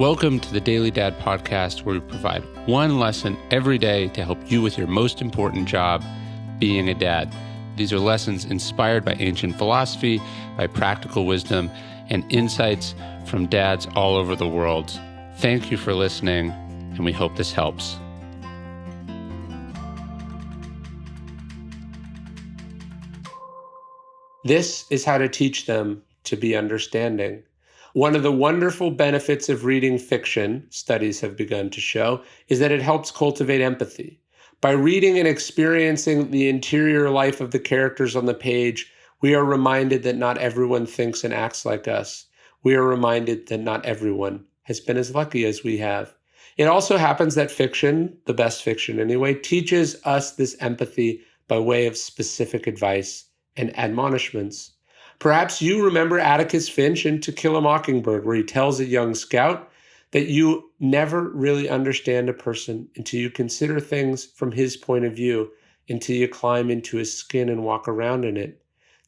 Welcome to the Daily Dad Podcast, where we provide one lesson every day to help you with your most important job, being a dad. These are lessons inspired by ancient philosophy, by practical wisdom, and insights from dads all over the world. Thank you for listening, and we hope this helps. This is how to teach them to be understanding. One of the wonderful benefits of reading fiction, studies have begun to show, is that it helps cultivate empathy. By reading and experiencing the interior life of the characters on the page, we are reminded that not everyone thinks and acts like us. We are reminded that not everyone has been as lucky as we have. It also happens that fiction, the best fiction anyway, teaches us this empathy by way of specific advice and admonishments. Perhaps you remember Atticus Finch in To Kill a Mockingbird, where he tells a young scout that you never really understand a person until you consider things from his point of view, until you climb into his skin and walk around in it.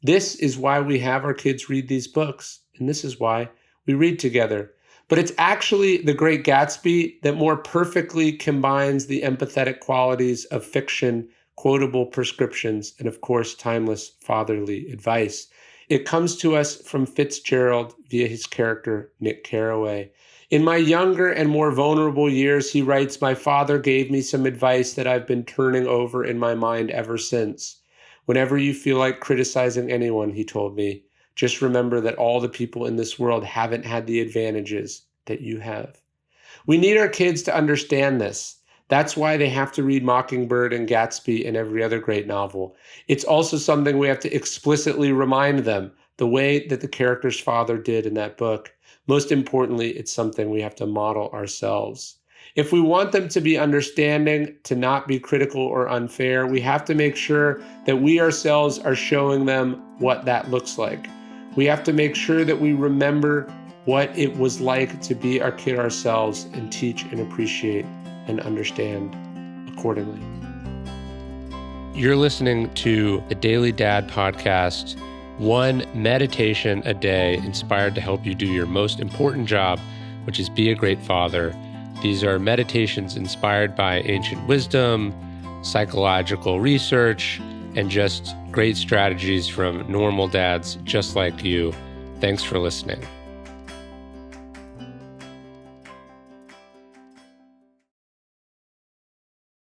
This is why we have our kids read these books, and this is why we read together. But it's actually The Great Gatsby that more perfectly combines the empathetic qualities of fiction, quotable prescriptions, and of course, timeless fatherly advice. It comes to us from Fitzgerald via his character, Nick Carraway. In my younger and more vulnerable years, he writes, my father gave me some advice that I've been turning over in my mind ever since. Whenever you feel like criticizing anyone, he told me, just remember that all the people in this world haven't had the advantages that you have. We need our kids to understand this. That's why they have to read Mockingbird and Gatsby and every other great novel. It's also something we have to explicitly remind them, the way that the character's father did in that book. Most importantly, it's something we have to model ourselves. If we want them to be understanding, to not be critical or unfair, we have to make sure that we ourselves are showing them what that looks like. We have to make sure that we remember what it was like to be our kid ourselves and teach and appreciate and understand accordingly. You're listening to the Daily Dad Podcast, one meditation a day inspired to help you do your most important job, which is be a great father. These are meditations inspired by ancient wisdom, psychological research, and just great strategies from normal dads just like you. Thanks for listening.